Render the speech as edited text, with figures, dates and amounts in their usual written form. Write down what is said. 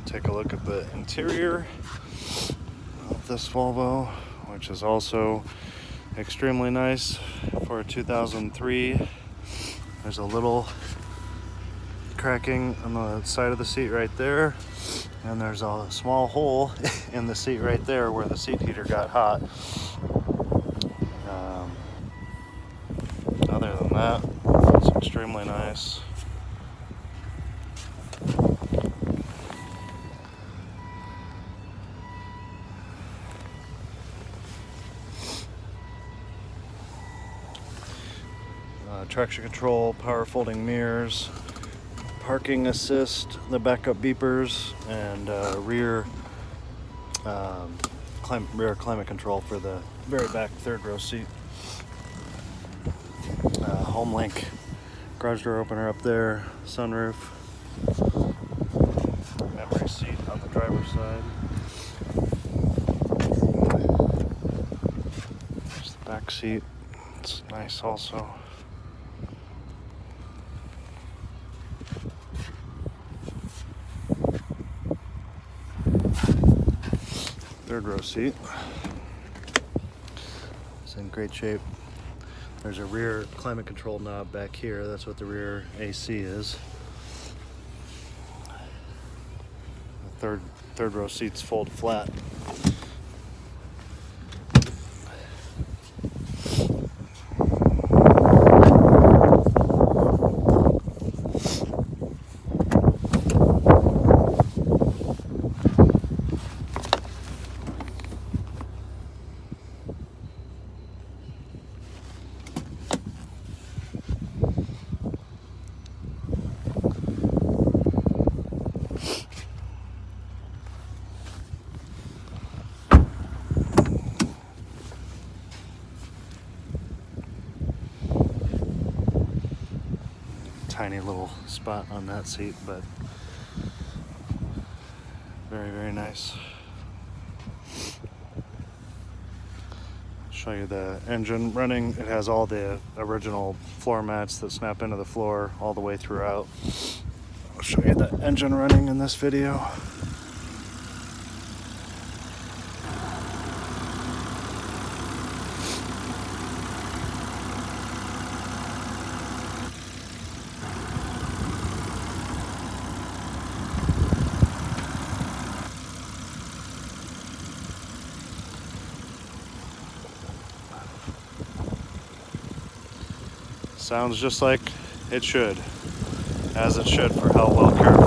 take a look at the interior of this Volvo, which is also extremely nice for a 2003. There's a little cracking on the side of the seat right there, and there's a small hole in the seat right there where the seat heater got hot. Other than that, it's extremely nice. Traction control, power folding mirrors, parking assist, the backup beepers, and rear climate control for the very back third row seat. Home link garage door opener up there, sunroof, memory seat on the driver's side. There's the back seat. It's nice also. Third row seat is in great shape. There's a rear climate control knob back here. That's what the rear AC is. The third row seats fold flat. Tiny little spot on that seat, but very, very nice. Show you the engine running. It has all the original floor mats that snap into the floor all the way throughout. I'll show you the engine running in this video. Sounds just like it should, as it should for how well cared